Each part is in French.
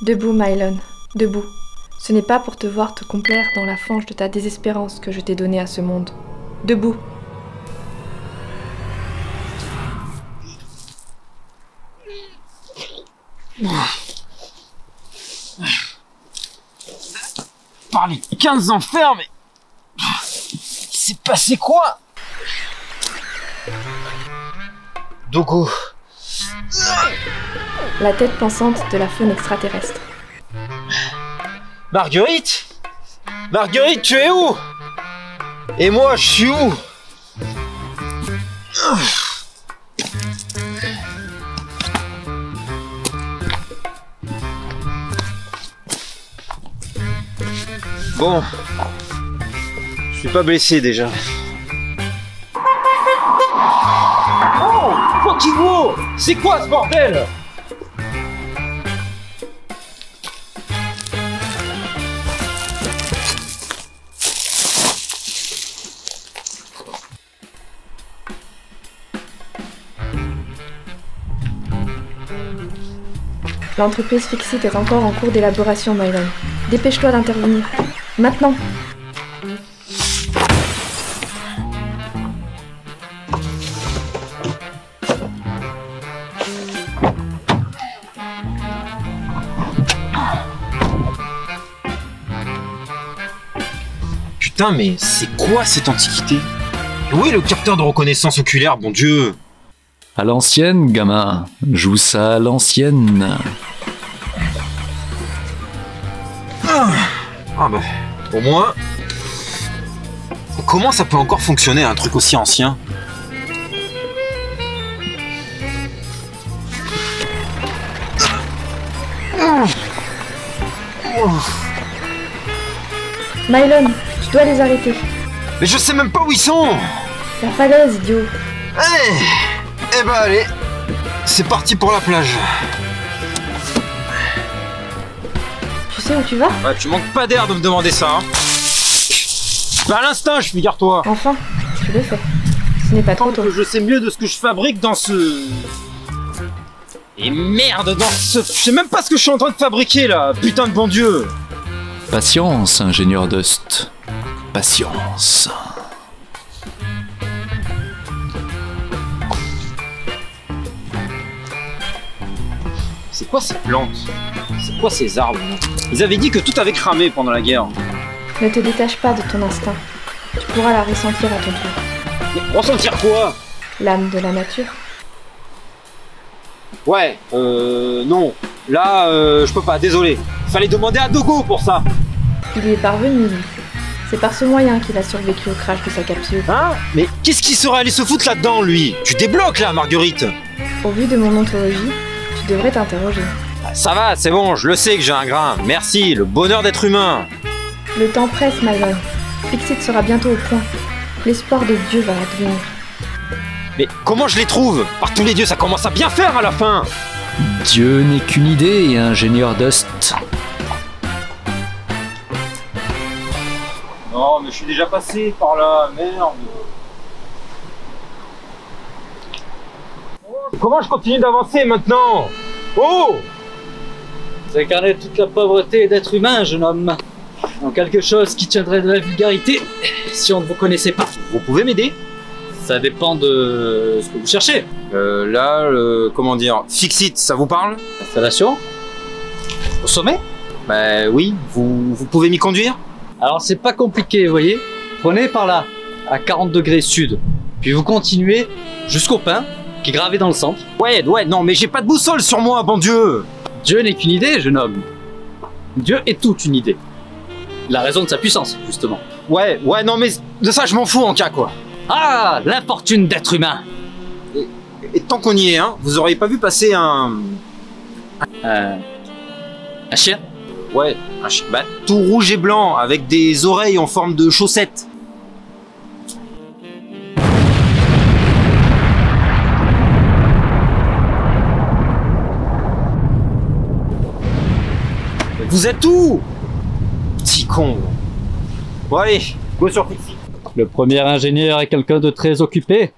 Debout, Mylon, debout. Ce n'est pas pour te voir te complaire dans la fange de ta désespérance que je t'ai donné à ce monde. Debout. Par les 15 enfers, mais... Il s'est passé quoi? Dogo. La tête pensante de la faune extraterrestre. Marguerite? Marguerite, tu es où? Et moi, je suis où? Bon, je suis pas blessé déjà. Oh, fucking wow! C'est quoi ce bordel? L'entreprise Fixit est encore en cours d'élaboration, Mylon. Dépêche-toi d'intervenir. Maintenant. Putain, mais c'est quoi cette antiquité? Où est le capteur de reconnaissance oculaire, bon Dieu? À l'ancienne, gamin. Joue ça à l'ancienne. Ah bah, au moins... Comment ça peut encore fonctionner un truc aussi ancien? Mylon, tu dois les arrêter. Mais je sais même pas où ils sont! La falaise, idiot. Eh bah allez, c'est parti pour la plage. Tu sais où tu vas? Ouais, tu manques pas d'air de me demander ça, hein. Bah à l'instinct, je figure-toi. Enfin, tu le fais. Ce n'est pas trop tôt. Je sais mieux de ce que je fabrique dans ce... Et merde, dans ce... Je sais même pas ce que je suis en train de fabriquer, là. Putain de bon Dieu. Patience, ingénieur Dust. Patience. C'est quoi ces plantes? C'est quoi ces arbres? Ils avaient dit que tout avait cramé pendant la guerre. Ne te détache pas de ton instinct. Tu pourras la ressentir à ton tour. Mais ressentir quoi? L'âme de la nature. Ouais, non. Là, je peux pas, désolé. Fallait demander à Dogo pour ça. Il y est parvenu, lui. C'est par ce moyen qu'il a survécu au crash de sa capsule. Hein? Mais qu'est-ce qu'il serait allé se foutre là-dedans, lui? Tu débloques, là, Marguerite. Au vu de mon ontologie, tu devrais t'interroger. Ça va, c'est bon, je le sais que j'ai un grain. Merci, le bonheur d'être humain. Le temps presse, Mylon. Fixit sera bientôt au point. L'espoir de Dieu va advenir. Mais comment je les trouve? Par tous les dieux, ça commence à bien faire à la fin. Dieu n'est qu'une idée, ingénieur Dust. Non, mais je suis déjà passé par là, merde. Comment je continue d'avancer maintenant? Oh! Vous incarnez toute la pauvreté d'être humain, jeune homme. En quelque chose qui tiendrait de la vulgarité, si on ne vous connaissait pas. Vous pouvez m'aider? Ça dépend de ce que vous cherchez. Là, comment dire, Fixit, ça vous parle? Installation? Au sommet? Bah oui, vous pouvez m'y conduire? Alors c'est pas compliqué, vous voyez. Prenez par là, à 40 degrés sud. Puis vous continuez jusqu'au pain, qui est gravé dans le centre. Ouais, non, mais j'ai pas de boussole sur moi, bon Dieu! Dieu n'est qu'une idée, jeune homme. Dieu est toute une idée. La raison de sa puissance, justement. Ouais, non, mais de ça, je m'en fous en cas, quoi. Ah, l'infortune d'être humain. Et tant qu'on y est, hein, vous auriez pas vu passer un chien? Ouais, un chien. Bah, tout rouge et blanc, avec des oreilles en forme de chaussettes. Vous êtes où? Petit con. Bon allez, go sur Fixit. Le premier ingénieur est quelqu'un de très occupé.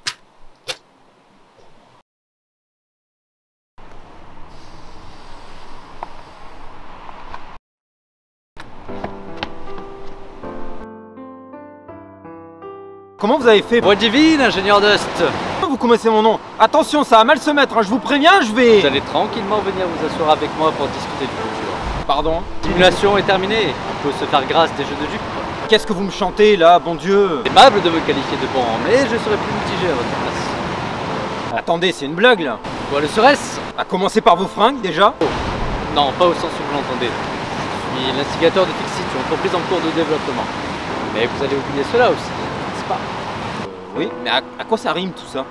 Comment vous avez fait? Voix divine, ingénieur Dust. Vous connaissez mon nom. Attention, ça va mal se mettre, hein, je vous préviens, je vais... Vous allez tranquillement venir vous asseoir avec moi pour discuter du futur. Pardon? Simulation est terminée. On peut se faire grâce des jeux de dupes. Qu'est-ce que vous me chantez là, bon Dieu? C'est aimable de me qualifier de bon, mais je serais plus mitigé à votre place. Attendez, c'est une blague là. Quoi le serait-ce? À commencer par vos fringues déjà. Non, pas au sens où vous l'entendez. Je suis l'instigateur de Fixit, une entreprise en cours de développement. Mais vous allez oublier cela aussi, n'est-ce pas? Oui, mais à quoi ça rime tout ça?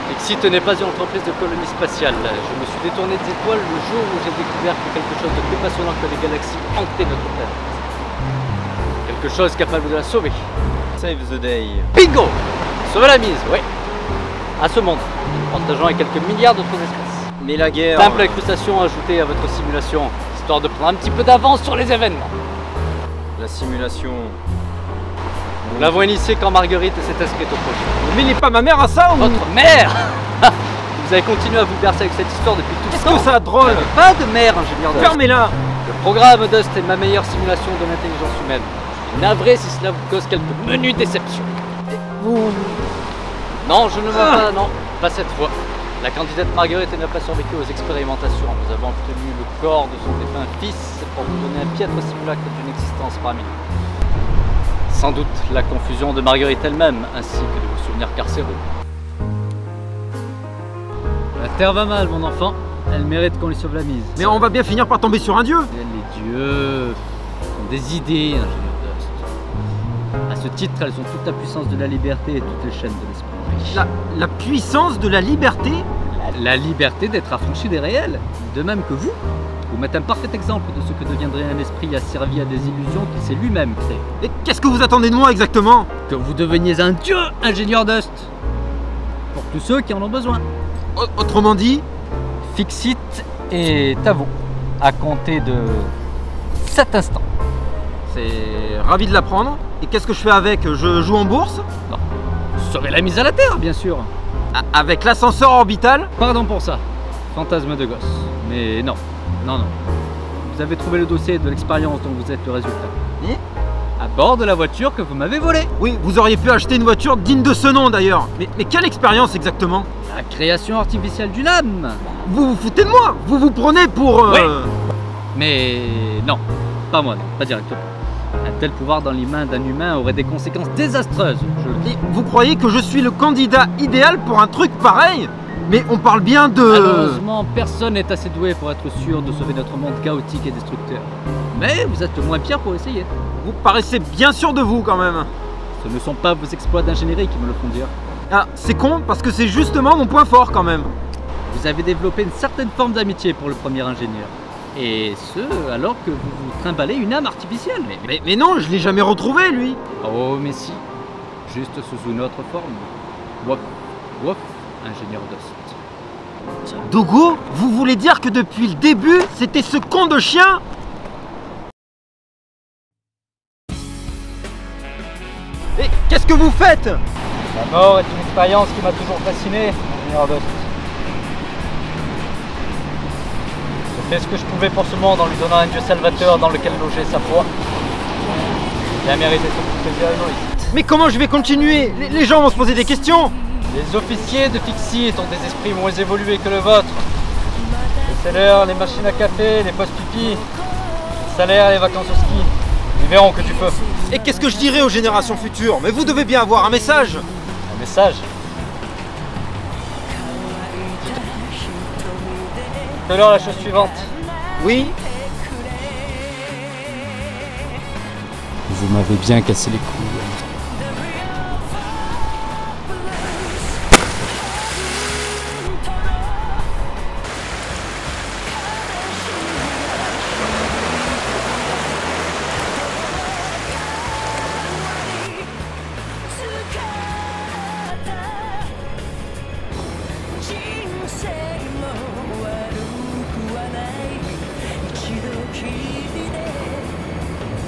Fixit n'est pas une entreprise de colonie spatiale. Je me suis détourné des étoiles le jour où j'ai découvert que quelque chose de plus passionnant que les galaxies hantait notre planète. Quelque chose capable de la sauver. Save the day. Bingo! Sauver la mise, oui. À ce monde, partageant avec quelques milliards d'autres espèces. Mais la guerre... Simple incrustation ajoutée à votre simulation, histoire de prendre un petit peu d'avance sur les événements. La simulation... Nous l'avons initié quand Marguerite s'est inscrite au projet. Mais n'est pas ma mère à ça ou... Votre mère! Vous avez continué à vous bercer avec cette histoire depuis tout ce Qu'est-ce temps. que ça a de drôle? Pas de mère, ingénieur Dust. Fermez-la! Le programme Dust est ma meilleure simulation de l'intelligence humaine. Je suis navré si cela vous cause quelques menues déceptions. Vous... Non, je ne vois pas, non, pas cette fois. La candidate Marguerite n'a pas survécu aux expérimentations. Nous avons obtenu le corps de son défunt fils pour vous donner un piètre simulacre d'une existence parmi nous. Sans doute la confusion de Marguerite elle-même, ainsi que de vos souvenirs carcéraux. La terre va mal, mon enfant. Elle mérite qu'on lui sauve la mise. Mais on va bien finir par tomber sur un dieu. Les dieux ont des idées, ingénieur Dust. À ce titre, elles ont toute la puissance de la liberté et toutes les chaînes de l'esprit. La puissance de la liberté? La liberté d'être affranchi des réels, de même que vous. Vous m'êtes un parfait exemple de ce que deviendrait un esprit asservi à des illusions qu'il s'est lui-même créées. Et qu'est-ce que vous attendez de moi exactement? Que vous deveniez un dieu, ingénieur Dust. Pour tous ceux qui en ont besoin. Autrement dit? Fixit est à vous, à compter de cet instant. C'est ravi de l'apprendre. Et qu'est-ce que je fais avec? Je joue en bourse? Non. Sauver la mise à la terre, bien sûr. Avec l'ascenseur orbital? Pardon pour ça. Fantasme de gosse. Mais non. Non. Vous avez trouvé le dossier de l'expérience dont vous êtes le résultat. Et à bord de la voiture que vous m'avez volée. Oui, vous auriez pu acheter une voiture digne de ce nom d'ailleurs. Mais quelle expérience exactement? La création artificielle d'une âme. Vous vous foutez de moi? Vous vous prenez pour... Oui. Mais non, pas moi, non, pas directement. Un tel pouvoir dans les mains d'un humain aurait des conséquences désastreuses, je le dis. Et vous croyez que je suis le candidat idéal pour un truc pareil? Mais on parle bien de... Malheureusement, personne n'est assez doué pour être sûr de sauver notre monde chaotique et destructeur. Mais vous êtes le moins pire pour essayer. Vous paraissez bien sûr de vous quand même. Ce ne sont pas vos exploits d'ingénierie qui me le font dire. Ah, c'est con parce que c'est justement mon point fort quand même. Vous avez développé une certaine forme d'amitié pour le premier ingénieur. Et ce, alors que vous vous trimballez une âme artificielle. Mais non, je l'ai jamais retrouvé lui. Oh mais si, juste sous une autre forme. Wof, ingénieur Dust. Dogo, vous voulez dire que depuis le début, c'était ce con de chien? Et qu'est-ce que vous faites? La mort est une expérience qui m'a toujours fasciné, ingénieur Dust. J'ai fait ce que je pouvais pour ce monde en lui donnant un dieu salvateur dans lequel loger sa foi. Il a mérité ce plaisir égoïste. Mais comment je vais continuer? Les gens vont se poser des questions. Les officiers de Fixit ont des esprits moins évolués que le vôtre. Les sellers, les machines à café, les postes pipi, les salaires, les vacances au ski. Ils verront que tu peux. Et qu'est-ce que je dirai aux générations futures? Mais vous devez bien avoir un message. Un message. Fais-leur la chose suivante. Oui? Vous m'avez bien cassé les couilles.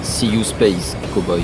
See you space, cowboy.